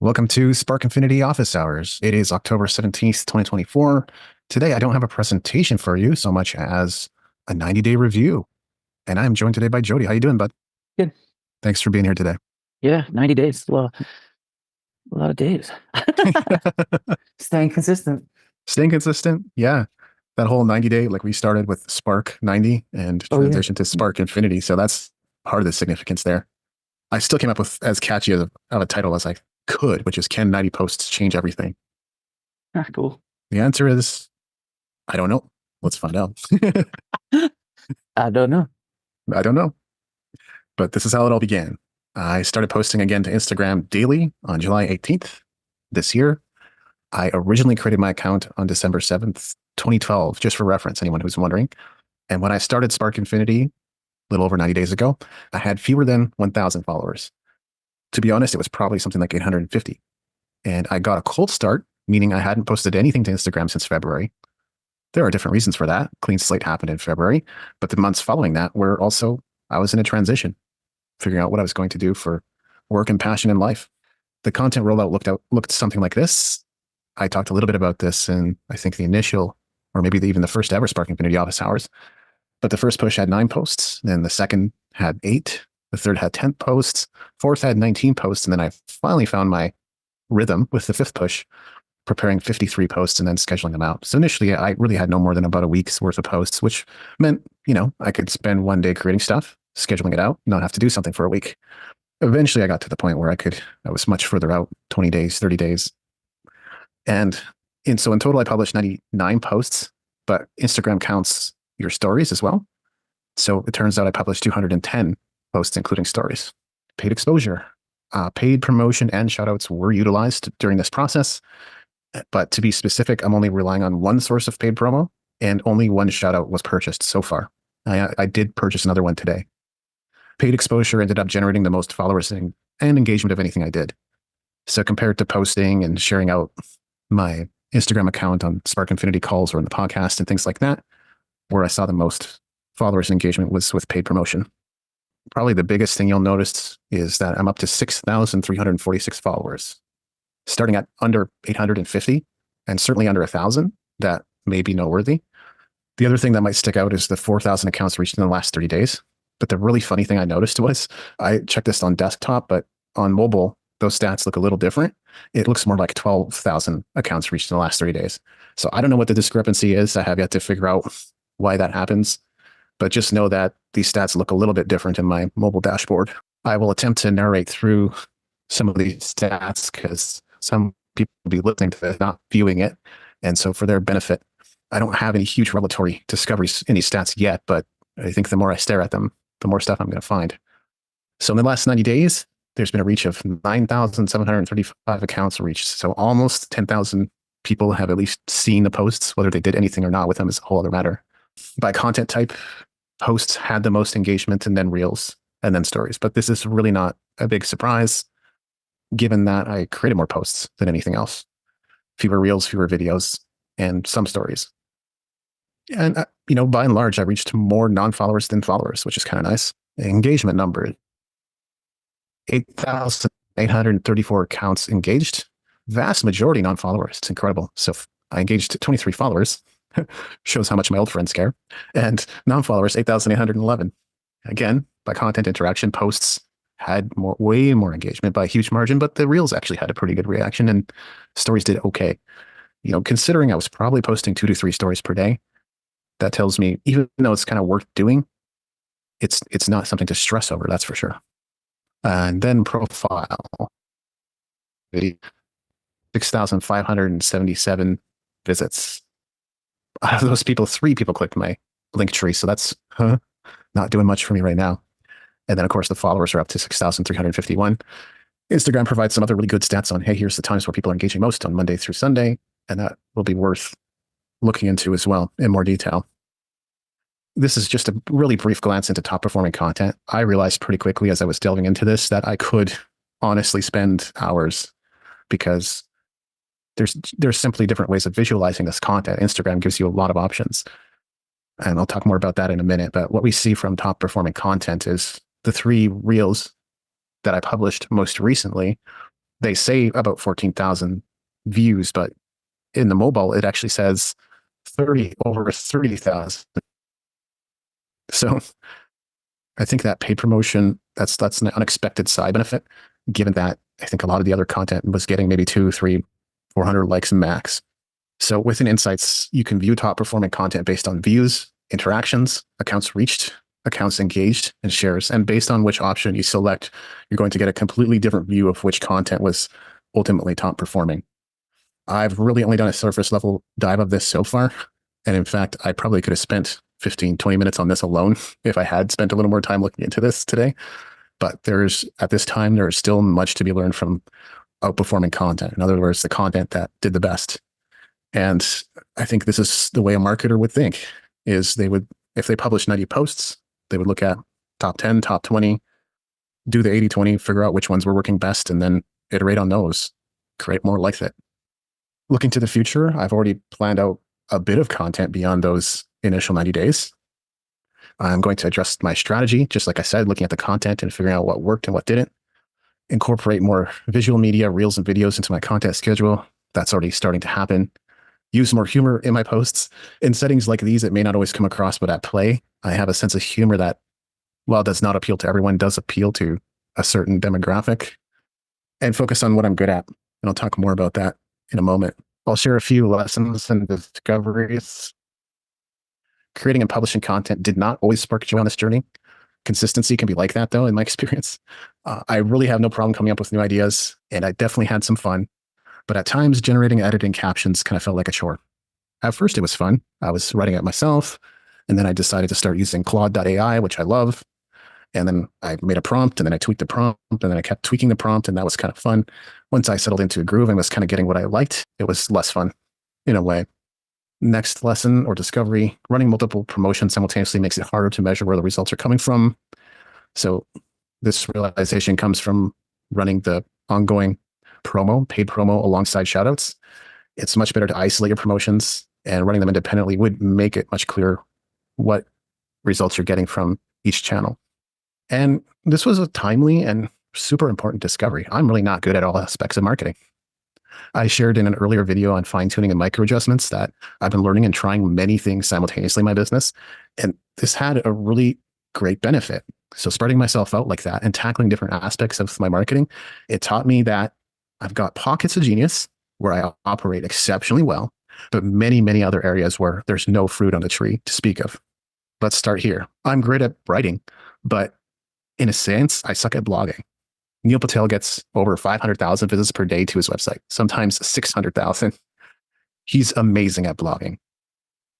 Welcome to Spark Infinity Office Hours. It is October 17th, 2024. Today, I don't have a presentation for you so much as a 90-day review. And I'm joined today by Jody. How you doing, bud? Good. Thanks for being here today. Yeah, 90 days. Well, a lot of days. Staying consistent. Staying consistent. Yeah. That whole 90-day, like we started with Spark 90 and Oh yeah. transition to Spark Infinity. So that's part of the significance there. I still came up with as catchy of a title as I could, which is Can 90 Posts Change Everything? Cool. The answer is, I don't know. Let's find out. I don't know. I don't know. But this is how it all began. I started posting again to Instagram daily on July 18th this year. I originally created my account on December 7th, 2012, just for reference, anyone who's wondering. And when I started Spark Infinity a little over 90 days ago, I had fewer than 1,000 followers. To be honest, it was probably something like 850. And I got a cold start, meaning I hadn't posted anything to Instagram since February. There are different reasons for that. Clean slate happened in February, but the months following that were also, I was in a transition, figuring out what I was going to do for work and passion in life. The content rollout looked something like this. I talked a little bit about this in, I think, the initial, or maybe even the first ever Spark Infinity Office Hours. But the first push had 9 posts, then the second had 8, the third had 10 posts, fourth had 19 posts, and then I finally found my rhythm with the fifth push, preparing 53 posts and then scheduling them out. So initially, I really had no more than about a week's worth of posts, which meant, I could spend one day creating stuff, scheduling it out, not have to do something for a week. Eventually, I got to the point where I was much further out, 20 days, 30 days. So in total, I published 99 posts, but Instagram counts your stories as well. So it turns out I published 210 posts, including stories. Paid exposure, paid promotion, and shoutouts were utilized during this process. But to be specific, I'm only relying on one source of paid promo, and only one shoutout was purchased so far. I did purchase another one today. Paid exposure ended up generating the most followers and engagement of anything I did. So compared to posting and sharing out my Instagram account on Spark Infinity calls or in the podcast and things like that, where I saw the most followers and engagement was with paid promotion. Probably the biggest thing you'll notice is that I'm up to 6,346 followers, starting at under 850 and certainly under 1,000. That may be noteworthy. The other thing that might stick out is the 4,000 accounts reached in the last 30 days. But the really funny thing I noticed was I checked this on desktop, but on mobile, those stats look a little different. It looks more like 12,000 accounts reached in the last 30 days. So I don't know what the discrepancy is. I have yet to figure out why that happens, but just know that these stats look a little bit different in my mobile dashboard. I will attempt to narrate through some of these stats because some people will be listening to this, not viewing it. And so for their benefit, I don't have any huge revelatory discoveries in these stats yet, but I think the more I stare at them, the more stuff I'm going to find. So in the last 90 days, there's been a reach of 9,735 accounts reached. So almost 10,000 people have at least seen the posts. Whether they did anything or not with them is a whole other matter. By content type, posts had the most engagement, and then reels, and then stories. But this is really not a big surprise, given that I created more posts than anything else. Fewer reels, fewer videos, and some stories. And, by and large, I reached more non-followers than followers, which is kind of nice. Engagement number, 8,834 accounts engaged, vast majority non-followers. It's incredible. So I engaged 23 followers, shows how much my old friends care, and non-followers, 8,811. Again, by content interaction, posts had way more engagement by a huge margin, but the reels actually had a pretty good reaction, and stories did okay. Considering I was probably posting 2 to 3 stories per day, that tells me, even though it's kind of worth doing, it's not something to stress over, that's for sure. And then profile, 6,577 visits. Out of those people, 3 people clicked my link tree. So that's not doing much for me right now. And then, of course, the followers are up to 6,351. Instagram provides some other really good stats on, hey, here's the times where people are engaging most on Monday through Sunday. And that will be worth looking into as well in more detail. This is just a really brief glance into top performing content. I realized pretty quickly as I was delving into this that I could honestly spend hours, because there's simply different ways of visualizing this content. Instagram gives you a lot of options, and I'll talk more about that in a minute. But what we see from top performing content is the 3 reels that I published most recently They say about 14,000 views, but in the mobile, it actually says over 30,000. So I think that paid promotion, that's an unexpected side benefit, given that I think a lot of the other content was getting maybe 2, 3, 400 likes max. So within Insights, you can view top performing content based on views, interactions, accounts reached, accounts engaged, and shares. And based on which option you select, you're going to get a completely different view of which content was ultimately top performing. I've really only done a surface level dive of this so far. And in fact, I probably could have spent 15, 20 minutes on this alone if I had spent a little more time looking into this today. But at this time, there is still much to be learned from outperforming content. In other words, the content that did the best. And I think this is the way a marketer would think is if they publish 90 posts, they would look at top 10, top 20, do the 80-20, figure out which ones were working best, and then iterate on those, create more like it. Looking to the future, I've already planned out a bit of content beyond those initial 90 days. I'm going to adjust my strategy, just like I said, looking at the content and figuring out what worked and what didn't. Incorporate more visual media, reels and videos into my content schedule. That's already starting to happen. Use more humor in my posts. In settings like these, it may not always come across, but at play, I have a sense of humor that, while does not appeal to everyone, does appeal to a certain demographic. And focus on what I'm good at. And I'll talk more about that in a moment. I'll share a few lessons and discoveries. Creating and publishing content did not always spark joy on this journey. Consistency can be like that, though, in my experience. I really have no problem coming up with new ideas, and I definitely had some fun. But at times, generating and editing captions kind of felt like a chore. At first, it was fun. I was writing it myself, and then I decided to start using Claude.ai, which I love. And then I made a prompt, and then I tweaked the prompt, and then I kept tweaking the prompt, and that was kind of fun. Once I settled into a groove and was kind of getting what I liked, it was less fun in a way. Next lesson or discovery, running multiple promotions simultaneously makes it harder to measure where the results are coming from. So this realization comes from running the ongoing paid promo alongside shoutouts. It's much better to isolate your promotions, and running them independently would make it much clearer what results you're getting from each channel. And this was a timely and super important discovery. I'm really not good at all aspects of marketing. I shared in an earlier video on fine-tuning and micro adjustments that I've been learning and trying many things simultaneously in my business. And this had a really great benefit. So spreading myself out like that and tackling different aspects of my marketing, it taught me that I've got pockets of genius where I operate exceptionally well, but many, many other areas where there's no fruit on the tree to speak of. Let's start here. I'm great at writing, but in a sense, I suck at blogging. Neil Patel gets over 500,000 visits per day to his website, sometimes 600,000. He's amazing at blogging.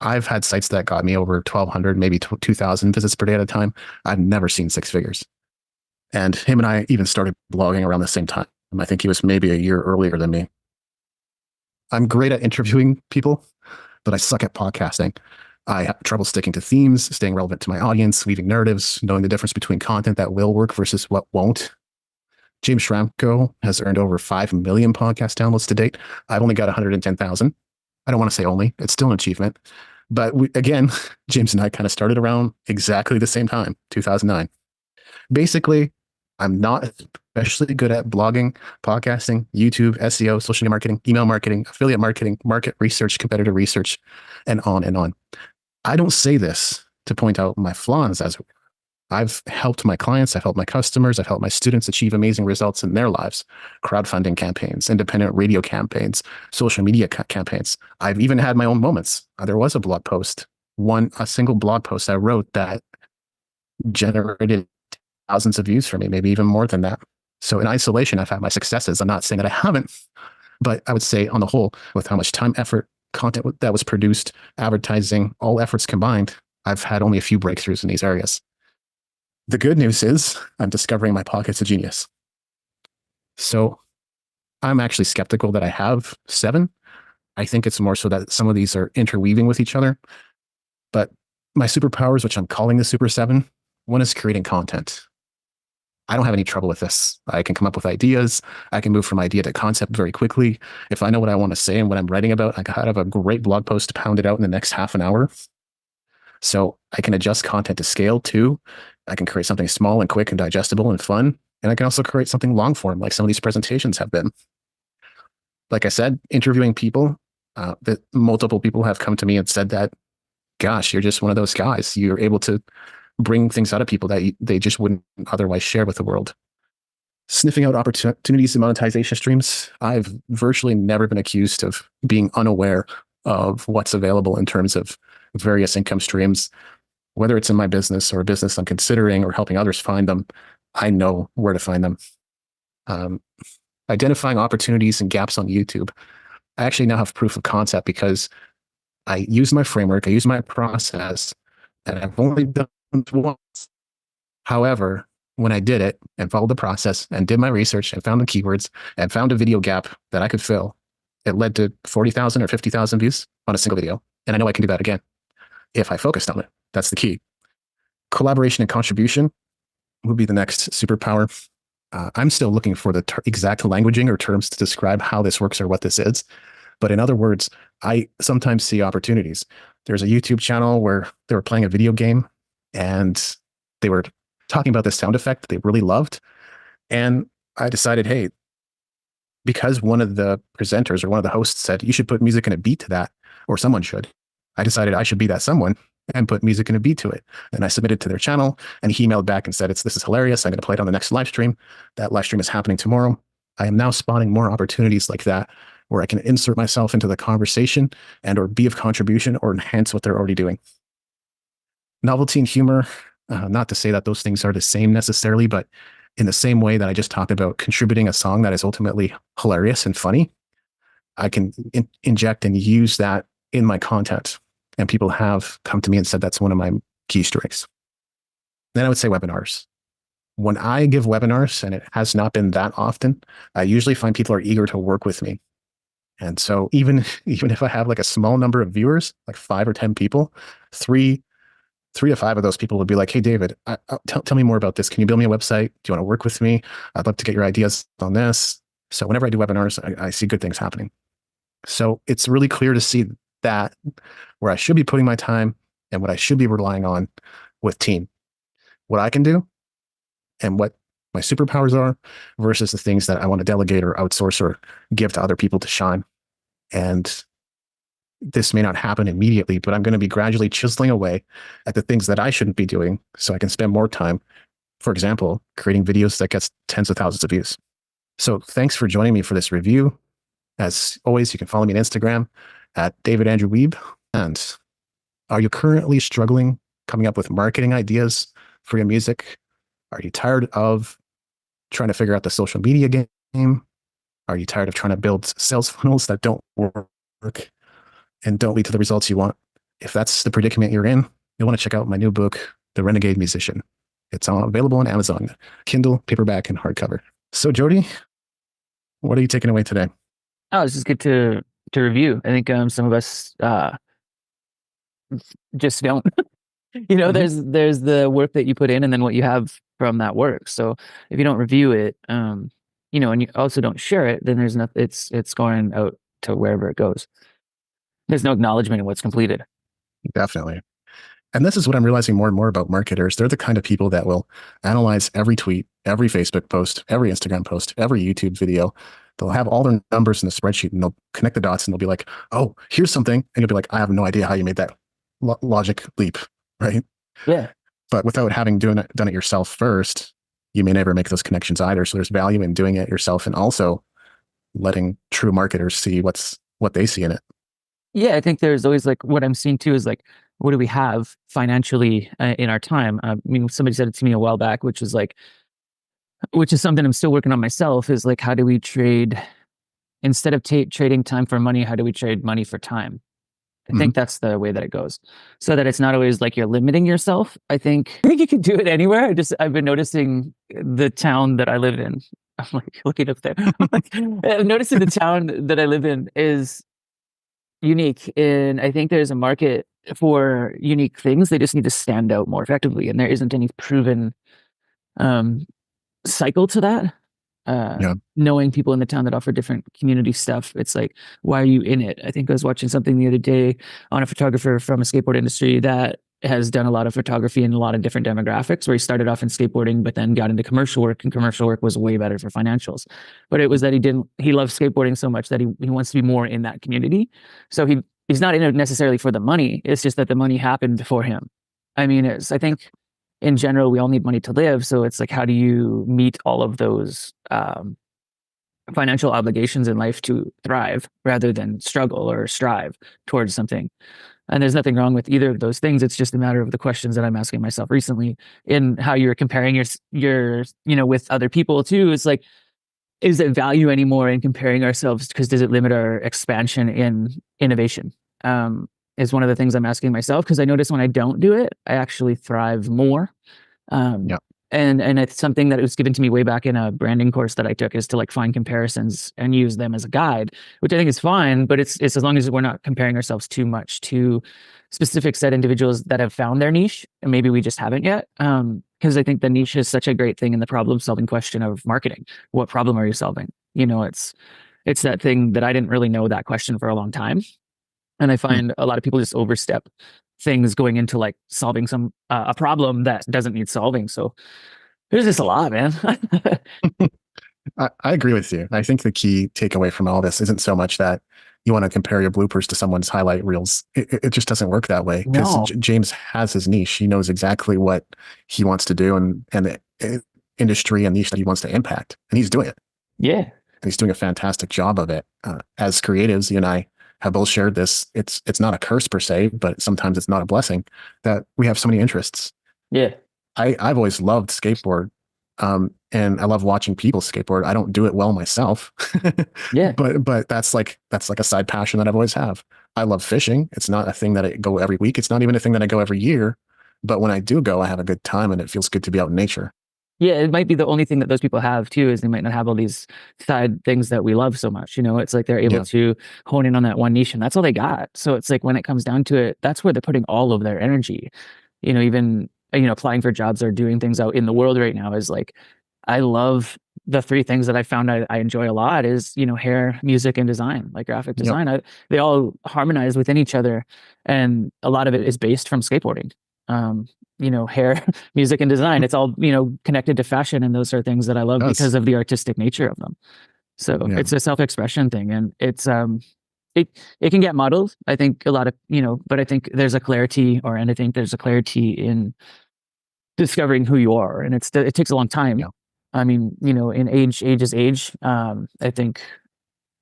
I've had sites that got me over 1,200, maybe 2,000 visits per day at a time. I've never seen six figures. And him and I even started blogging around the same time. I think he was maybe a year earlier than me. I'm great at interviewing people, but I suck at podcasting. I have trouble sticking to themes, staying relevant to my audience, weaving narratives, knowing the difference between content that will work versus what won't. James Schramko has earned over 5 million podcast downloads to date. I've only got 110,000. I don't want to say only, it's still an achievement. But again, James and I kind of started around exactly the same time, 2009. Basically, I'm not especially good at blogging, podcasting, YouTube, SEO, social media marketing, email marketing, affiliate marketing, market research, competitor research, and on and on. I don't say this to point out my flaws, as I've helped my clients, I've helped my customers, I've helped my students achieve amazing results in their lives. Crowdfunding campaigns, independent radio campaigns, social media campaigns. I've even had my own moments. There was a blog post, a single blog post I wrote that generated thousands of views for me, maybe even more than that. So in isolation, I've had my successes. I'm not saying that I haven't, but I would say on the whole, with how much time, effort, content that was produced, advertising, all efforts combined, I've had only a few breakthroughs in these areas. The good news is I'm discovering my pockets of genius. So I'm actually skeptical that I have 7. I think it's more so that some of these are interweaving with each other. But my superpowers, which I'm calling the Super 7, one is creating content. I don't have any trouble with this. I can come up with ideas. I can move from idea to concept very quickly. If I know what I want to say and what I'm writing about, I can have a great blog post to pound it out in the next half an hour. So I can adjust content to scale too. I can create something small and quick and digestible and fun. And I can also create something long form, like some of these presentations have been. Like I said, interviewing people, that multiple people have come to me and said that, gosh, you're just one of those guys. You're able to bring things out of people that they just wouldn't otherwise share with the world. Sniffing out opportunities and monetization streams. I've virtually never been accused of being unaware of what's available in terms of various income streams, whether it's in my business or a business I'm considering or helping others find them. I know where to find them. Identifying opportunities and gaps on YouTube. I actually now have proof of concept because I use my framework, I use my process, and I've only done it once. However, when I did it and followed the process and did my research and found the keywords and found a video gap that I could fill, it led to 40,000 or 50,000 views on a single video. And I know I can do that again if I focused on it. That's the key. Collaboration and contribution would be the next superpower. I'm still looking for the exact languaging or terms to describe how this works or what this is. But in other words, I sometimes see opportunities. There's a YouTube channel where they were playing a video game and they were talking about this sound effect that they really loved. And I decided, hey, because one of the presenters or one of the hosts said, you should put music and a beat to that, or someone should, I decided I should be that someone and put music and a beat to it. And I submitted to their channel and he emailed back and said, this is hilarious. I'm going to play it on the next live stream. That live stream is happening tomorrow. I am now spotting more opportunities like that where I can insert myself into the conversation and or be of contribution or enhance what they're already doing. Novelty and humor, not to say that those things are the same necessarily, but in the same way that I just talked about contributing a song that is ultimately hilarious and funny, I can inject and use that in my content. And people have come to me and said that's one of my key strengths. Then I would say webinars. When I give webinars, and it has not been that often, I usually find people are eager to work with me. And so even if I have like a small number of viewers, like 5 or 10 people, three to 5 of those people would be like, hey, David, tell me more about this. Can you build me a website? Do you want to work with me? I'd love to get your ideas on this. So whenever I do webinars, I see good things happening. So it's really clear to see that where I should be putting my time and what I should be relying on with team, what I can do and what my superpowers are versus the things that I want to delegate or outsource or give to other people to shine. And this may not happen immediately, but I'm going to be gradually chiseling away at the things that I shouldn't be doing so I can spend more time, for example, creating videos that gets tens of thousands of views. So thanks for joining me for this review. As always, you can follow me on Instagram at David Andrew Wiebe. And are you currently struggling coming up with marketing ideas for your music? Are you tired of trying to figure out the social media game? Are you tired of trying to build sales funnels that don't work and don't lead to the results you want? If that's the predicament you're in, you'll want to check out my new book, The Renegade Musician. It's available on Amazon, Kindle, paperback, and hardcover. So Jody, what are you taking away today? Oh, it's just good to review. I think some of us just don't. There's the work that you put in and then what you have from that work. So if you don't review it, and you also don't share it, then there's nothing. It's going out to wherever it goes. There's no acknowledgement of what's completed. Definitely. And this is what I'm realizing more and more about marketers. They're the kind of people that will analyze every tweet, every Facebook post, every Instagram post, every YouTube video. They'll have all their numbers in the spreadsheet and they'll connect the dots and they'll be like, oh, here's something. And you'll be like, I have no idea how you made that logic leap, right? Yeah. But without having done it yourself first, you may never make those connections either. So there's value in doing it yourself and also letting true marketers see what they see in it. Yeah, I think there's always like what I'm seeing too is like, what do we have financially in our time? I mean, somebody said it to me a while back, which is something I'm still working on myself, is like, how do we trade, instead of trading time for money, how do we trade money for time? I think that's the way that it goes, so that it's not always like you're limiting yourself. I think you can do it anywhere. I've been noticing the town that I live in. I'm like looking up there. I'm noticing the town that I live in is unique, and I think there's a market for unique things. They just need to stand out more effectively, and there isn't any proven cycle to that. Knowing people in the town that offer different community stuff, it's like, why are you in it? I think I was watching something the other day on a photographer from a skateboard industry that has done a lot of photography in a lot of different demographics, where he started off in skateboarding, but then got into commercial work, and commercial work was way better for financials. But it was that he loved skateboarding so much that he wants to be more in that community. So he's not in it necessarily for the money. It's just that the money happened before him. I mean, I think in general, we all need money to live. So it's like, how do you meet all of those financial obligations in life to thrive rather than struggle or strive towards something? And there's nothing wrong with either of those things. It's just a matter of the questions that I'm asking myself recently, in how you're comparing your with other people too. It's like, is it value anymore in comparing ourselves? Because does it limit our expansion in innovation? Is one of the things I'm asking myself, because I notice when I don't do it, I actually thrive more. Yeah. And it's something that was given to me way back in a branding course that I took, is to like find comparisons and use them as a guide, which I think is fine, but it's as long as we're not comparing ourselves too much to specific set individuals that have found their niche, and maybe we just haven't yet. Because I think the niche is such a great thing in the problem solving question of marketing. What problem are you solving? It's that thing that I didn't really know that question for a long time. And I find a lot of people just overstep things going into like solving a problem that doesn't need solving. So there's just a lot, man. I agree with you. I think the key takeaway from all this isn't so much that you want to compare your bloopers to someone's highlight reels. It just doesn't work that way, because No. James has his niche. He knows exactly what he wants to do, and the industry and niche that he wants to impact, and he's doing it. Yeah. And he's doing a fantastic job of it. As creatives, you and I have both shared this. It's not a curse per se, but sometimes it's not a blessing that we have so many interests. Yeah. I've always loved skateboard. And I love watching people skateboard. I don't do it well myself. Yeah. But that's like a side passion that I've always have. I love fishing. It's not a thing that I go every week. It's not even a thing that I go every year. But when I do go, I have a good time, and it feels good to be out in nature. Yeah, it might be the only thing that those people have too, is they might not have all these side things that we love so much. It's like they're able Yeah. to hone in on that one niche, and that's all they got. So it's like, when it comes down to it, that's where they're putting all of their energy. Even applying for jobs or doing things out in the world right now is like, I love the three things that I found I enjoy a lot is, hair, music, and design, like graphic Yep. design. They all harmonize within each other, and a lot of it is based from skateboarding. Hair, music, and design. It's all, connected to fashion, and those are things that I love Yes. because of the artistic nature of them. So Yeah. it's a self-expression thing, and it's it can get muddled. I think a lot of, but I think there's a clarity, and I think there's a clarity in discovering who you are, and it takes a long time. Yeah. I mean, in age is age. I think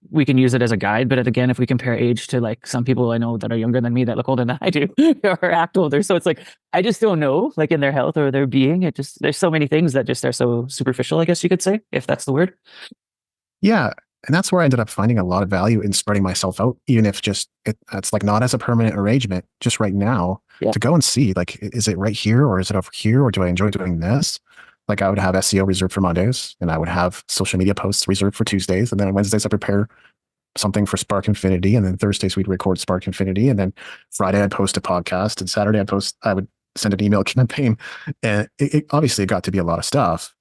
we can use it as a guide, but again, if we compare age to like some people I know that are younger than me that look older than I do or act older, so it's like, I just don't know, like in their health or their being, there's so many things that just are so superficial, I guess you could say, if that's the word. Yeah. And that's where I ended up finding a lot of value in spreading myself out, even if it's like not as a permanent arrangement, just right now, Yeah. to go and see, like, is it right here, or is it over here, or do I enjoy doing this? Like, I would have SEO reserved for Mondays, and I would have social media posts reserved for Tuesdays. And then on Wednesdays, I prepare something for Spark Infinity. And then Thursdays, we'd record Spark Infinity. And then Friday, I'd post a podcast. And Saturday, I would send an email campaign. And it obviously got to be a lot of stuff.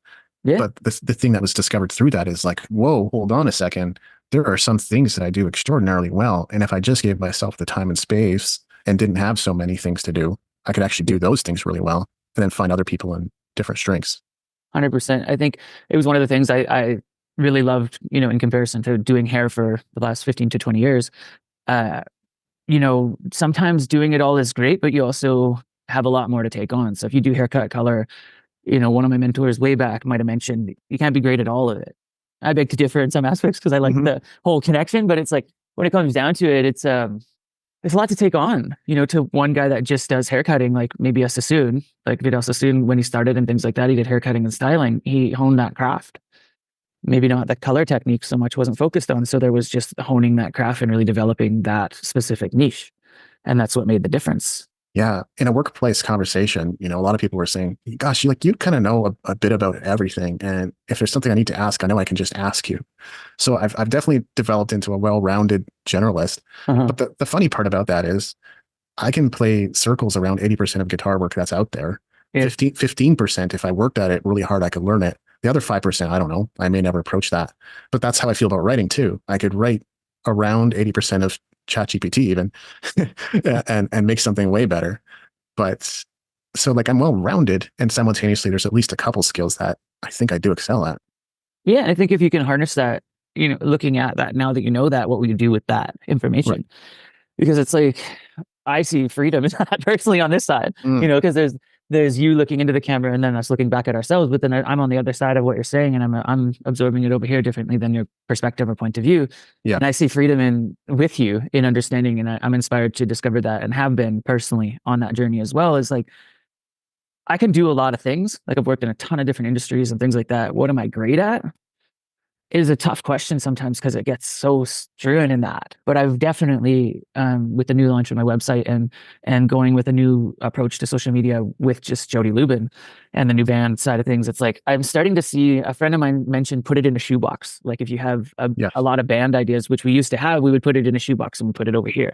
Yeah. But the thing that was discovered through that is like, whoa, hold on a second. There are some things that I do extraordinarily well. And if I just gave myself the time and space and didn't have so many things to do, I could actually do those things really well, and then find other people in different strengths. 100%. I think it was one of the things I really loved, in comparison to doing hair for the last 15 to 20 years. Sometimes doing it all is great, but you also have a lot more to take on. So if you do haircut, color, one of my mentors way back might have mentioned, you can't be great at all of it. I beg to differ in some aspects, because I like the whole connection, but it's like, when it comes down to it, it's a lot to take on, to one guy that just does haircutting, like maybe a Sassoon, like Vidal Sassoon, when he started and things like that, he did haircutting and styling. He honed that craft. Maybe not the color technique so much wasn't focused on. So there was just honing that craft and really developing that specific niche. And that's what made the difference. Yeah. In a workplace conversation, a lot of people were saying, gosh, you kind of know a bit about everything. And if there's something I need to ask, I know I can just ask you. So I've definitely developed into a well-rounded generalist. But the funny part about that is I can play circles around 80% of guitar work that's out there. Yeah. 15%, if I worked at it really hard, I could learn it. The other 5%, I don't know. I may never approach that. But that's how I feel about writing too. I could write around 80% of ChatGPT even and make something way better. But so like I'm well rounded, and simultaneously there's at least a couple skills that I think I do excel at. Yeah, I think if you can harness that, looking at that now that you know that, what will you do with that Right. information? Because it's like I see freedom in that personally on this side, Mm, because there's you looking into the camera and then us looking back at ourselves, but then I'm on the other side of what you're saying and I'm absorbing it over here differently than your perspective or point of view. yeah. And I see freedom in with you in understanding, and I'm inspired to discover that and have been personally on that journey as well. Is like I can do a lot of things. Like I've worked in a ton of different industries and things like that. What am I great at? It is a tough question sometimes because it gets so strewn in that. But I've definitely, with the new launch of my website and going with a new approach to social media with just Jody Lubin and the new band side of things, it's like I'm starting to see a friend of mine mentioned put it in a shoebox. Like if you have Yes. a lot of band ideas, which we used to have, we would put it in a shoebox and we put it over here.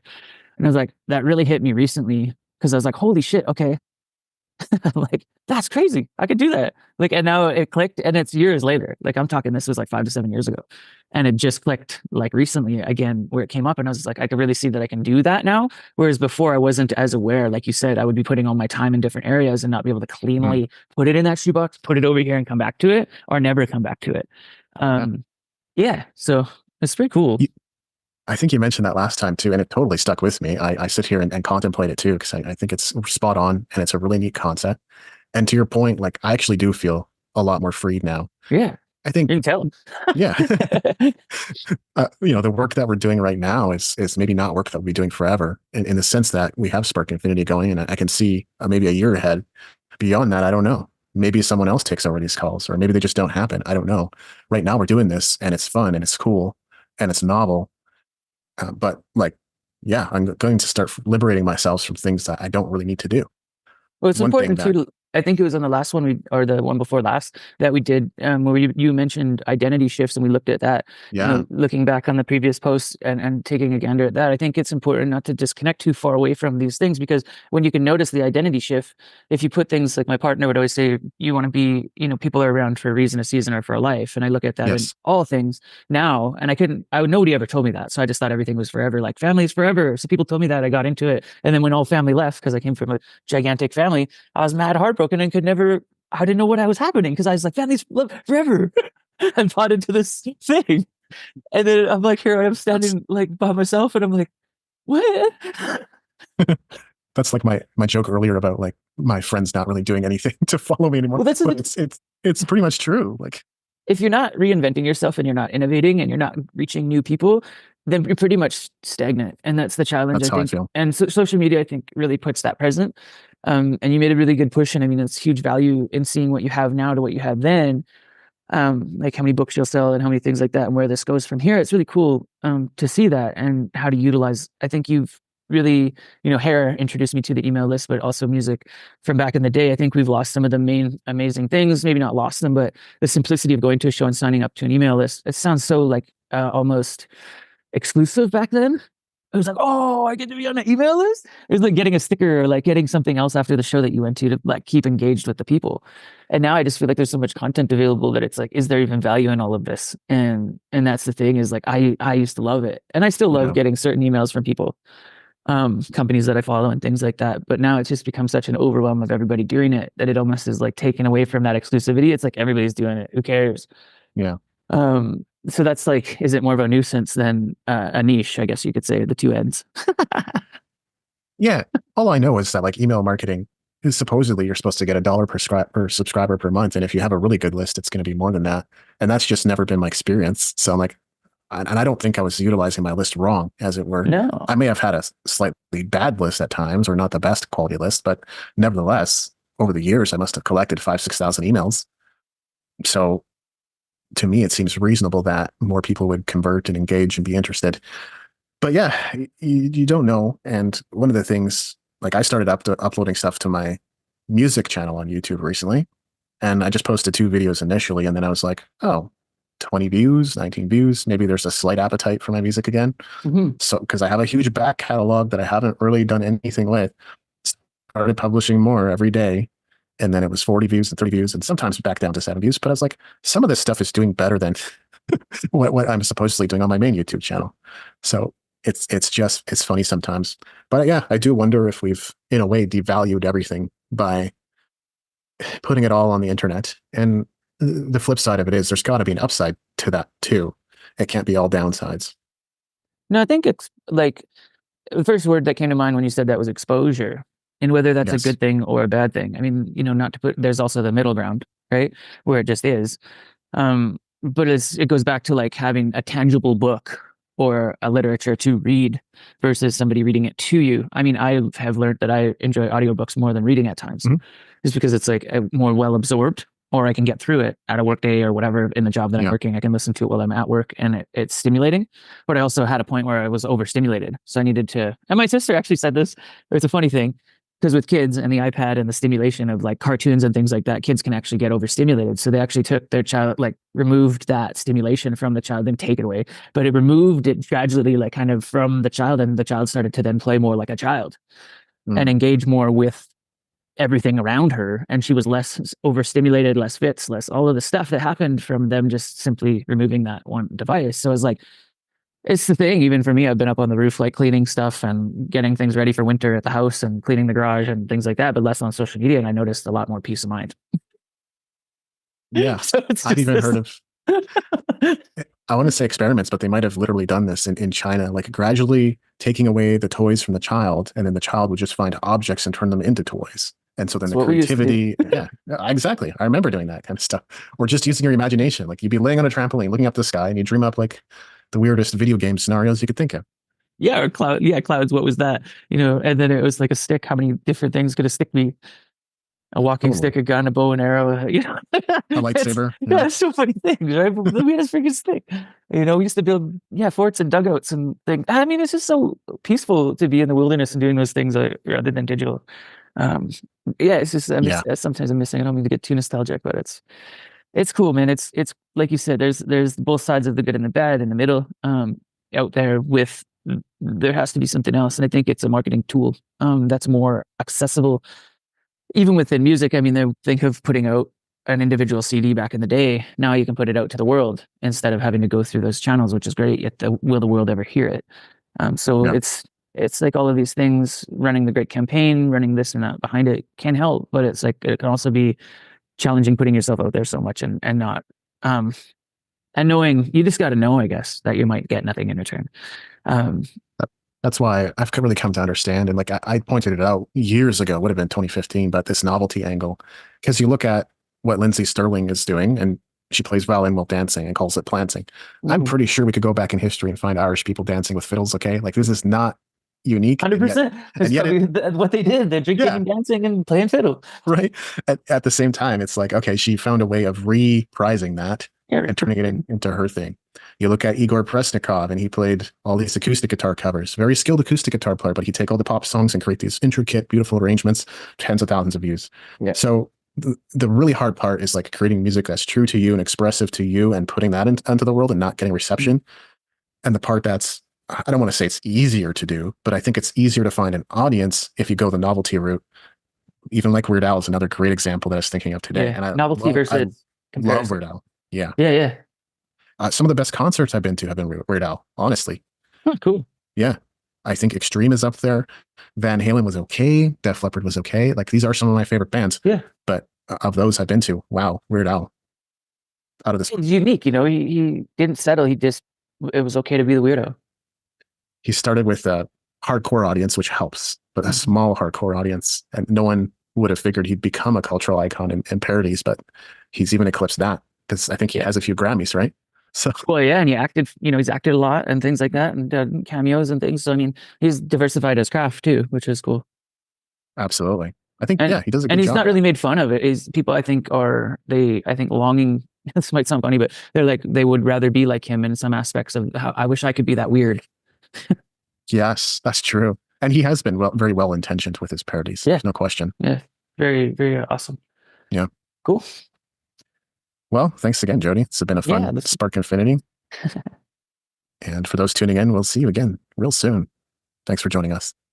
And I was like, that really hit me recently because I was like, holy shit, okay, like that's crazy. I could do that. Like, and now it clicked, and it's years later. Like I'm talking, this was like 5 to 7 years ago, and it just clicked like recently again where it came up, and I was like, I could really see that I can do that now. Whereas before, I wasn't as aware. Like you said, I would be putting all my time in different areas and not be able to Mm, cleanly put it in that shoebox, put it over here, and come back to it, or never come back to it. yeah. Yeah, so it's pretty cool. You, I think you mentioned that last time too, and it totally stuck with me. I sit here and contemplate it too, because I think it's spot on and it's a really neat concept. And to your point, like I actually do feel a lot more freed now. Yeah, I think, you can tell. yeah, the work that we're doing right now is maybe not work that we'll be doing forever, in the sense that we have Spark Infinity going, and I can see maybe a year ahead. Beyond that, I don't know. Maybe someone else takes over these calls, or maybe they just don't happen. I don't know. Right now, we're doing this, and it's fun, and it's cool, and it's novel. But like, yeah, I'm going to start liberating myself from things that I don't really need to do. Well, it's One thing important that, too. I think it was on the last one or the one before last that we did, where you mentioned identity shifts, and we looked at that. yeah, Looking back on the previous posts and taking a gander at that, I think it's important not to disconnect too far away from these things, because when you can notice the identity shift, if you put things like my partner would always say, you want to be, people are around for a reason, a season, or for a life, and I look at that in yes, all things now, and nobody ever told me that, so I just thought everything was forever, like family is forever. So people told me that, I got into it, and then when all family left, because I came from a gigantic family, I was mad heartbroken and I didn't know what was happening because I was like, families live forever and bought into this thing. And then I'm like, here I am that's standing like by myself, and I'm like, what? that's like my joke earlier about like my friends not really doing anything to follow me anymore. Well, that's But it's pretty much true. Like, if you're not reinventing yourself and you're not innovating and you're not reaching new people, then you're pretty much stagnant. And that's the challenge, that's I how I think. feel. And social media, I think, really puts that present. And you made a really good push. And I mean, it's huge value in seeing what you have now to what you had then, like how many books you'll sell and how many things like that and where this goes from here. It's really cool to see that and how to utilize. I think you've really, Hair introduced me to the email list, but also music from back in the day. I think we've lost some of the main amazing things, maybe not lost them, but the simplicity of going to a show and signing up to an email list. It sounds so like almost exclusive back then. It was like, oh, I get to be on an email list. It was like getting a sticker or like getting something else after the show that you went to like keep engaged with the people. And now I just feel like there's so much content available that it's like, is there even value in all of this? And that's the thing, is like I used to love it, and I still love Yeah. getting certain emails from people, companies that I follow and things like that. But now it's just become such an overwhelm of everybody doing it that it almost is like taken away from that exclusivity. It's like everybody's doing it. Who cares? Yeah. So that's like, is it more of a nuisance than a niche? I guess you could say the two ends. Yeah. All I know is that like email marketing is supposedly you're supposed to get $1 per subscriber per month. And if you have a really good list, it's going to be more than that. And that's just never been my experience. So I'm like, and I don't think I was utilizing my list wrong, as it were. No. I may have had a slightly bad list at times, or not the best quality list, but nevertheless, over the years, I must have collected 6,000 emails. So to me, it seems reasonable that more people would convert and engage and be interested. But yeah, you don't know. And one of the things, like I started uploading stuff to my music channel on YouTube recently, and I just posted 2 videos initially, and then I was like, oh, 20 views, 19 views. Maybe there's a slight appetite for my music again. Mm-hmm. So, because I have a huge back catalog that I haven't really done anything with, started publishing more every day. And then it was 40 views and 30 views, and sometimes back down to 7 views. But I was like, some of this stuff is doing better than what I'm supposedly doing on my main YouTube channel. So It's funny sometimes. But yeah, I do wonder if we've in a way devalued everything by putting it all on the internet. And the flip side of it is there's got to be an upside to that too. It can't be all downsides. No, I think it's like the first word that came to mind when you said that was exposure, and whether that's a Yes. good thing or a bad thing. I mean, not to put, there's also the middle ground, right? Where it just is. But it goes back to like having a tangible book or a literature to read versus somebody reading it to you. I mean, I have learned that I enjoy audiobooks more than reading at times, Mhm. just because it's like more well absorbed, or I can get through it at a work day or whatever in the job that I'm Yeah. working. I can listen to it while I'm at work, and it's stimulating. But I also had a point where I was overstimulated, so I needed to. And my sister actually said this. It's a funny thing because with kids and the iPad and the stimulation of like cartoons and things like that, kids can actually get overstimulated. So they actually took their child, like removed that stimulation from the child, then take it away. But it removed it gradually, like kind of from the child, and the child started to then play more like a child and Mm. engage more with everything around her. And she was less overstimulated, less fits, less all of the stuff that happened from them just simply removing that one device. So it's like, it's the thing, even for me, I've been up on the roof, like cleaning stuff and getting things ready for winter at the house and cleaning the garage and things like that, but less on social media. And I noticed a lot more peace of mind. Yeah. So it's I've just even this. heard of, I want to say experiments, but they might have literally done this in China, like gradually taking away the toys from the child, and then the child would just find objects and turn them into toys. And so then It's the what we used to do. creativity, yeah, exactly. I remember doing that kind of stuff. Or just using your imagination. Like you'd be laying on a trampoline, looking up the sky, and you dream up like the weirdest video game scenarios you could think of. Yeah, or cloud. Yeah, clouds. What was that? And then it was like a stick. How many different things could a stick be? A walking Totally. stick, a gun, a bow and arrow. A It's lightsaber. Yeah. yeah, it's so many things, right? But we had a freaking stick. We used to build forts and dugouts and things. I mean, it's just so peaceful to be in the wilderness and doing those things rather than digital. Um, yeah, it's just Yeah. sometimes I'm missing. I don't mean to get too nostalgic, but it's cool, man. It's like you said. There's both sides of the good and the bad in the middle. Out there with there has to be something else, and I think it's a marketing tool. That's more accessible even within music. I mean, they think of putting out an individual CD back in the day. Now you can put it out to the world instead of having to go through those channels, which is great. Yet will the world ever hear it? So Yeah. it's like all of these things, running the great campaign, running this and that behind it can help, but it's like it can also be challenging putting yourself out there so much and not um and knowing you just got to know, I guess, that you might get nothing in return. Um, That's why I've really come to understand. And like I pointed it out years ago, would have been 2015, but this novelty angle, because you look at what Lindsay Sterling is doing, and she plays violin while dancing and calls it planting. I'm pretty sure we could go back in history and find Irish people dancing with fiddles. Okay. Like this is not unique. 100%. And That's yet it, what they did. They're drinking yeah, and dancing and playing fiddle. right. At the same time, it's like, okay, she found a way of reprising that Yeah, and turning it into her thing. You look at Igor Presnikov, and he played all these acoustic guitar covers. Very skilled acoustic guitar player, but he'd take all the pop songs and create these intricate, beautiful arrangements, tens of thousands of views. yeah. So the really hard part is like creating music that's true to you and expressive to you, and putting that into the world and not getting reception. And the part that's, I don't want to say it's easier to do, but I think it's easier to find an audience if you go the novelty route. Even like Weird Al is another great example that I was thinking of today. Yeah. And Novelty I versus love comparison. Weird Al. Yeah. Yeah, yeah. Some of the best concerts I've been to have been Weird Al, honestly. Huh, cool. Yeah. I think Extreme is up there. Van Halen was okay. Def Leppard was okay. Like these are some of my favorite bands. Yeah. But of those I've been to, wow, Weird Al. Out of this, It's unique, he didn't settle. It was okay to be the weirdo. he started with a hardcore audience, which helps, but a small hardcore audience. And no one would have figured he'd become a cultural icon in parodies, but he's even eclipsed that because I think he has a few Grammys, right? So, Well, yeah, and he's acted a lot and things like that, and done cameos and things. So I mean, he's diversified his craft too, which is cool. absolutely. I think, And yeah, he does a and good he's job. not really made fun of it. Is people I think longing. This might sound funny, but they're like they would rather be like him in some aspects of how I wish I could be that weird. Yes, that's true. And he has been very well intentioned with his parodies. Yeah, No question. yeah, very very awesome. Yeah. Cool. Well, thanks again, Jody. It's been a Yeah, fun Spark Infinity. And for those tuning in, we'll see you again real soon. Thanks for joining us.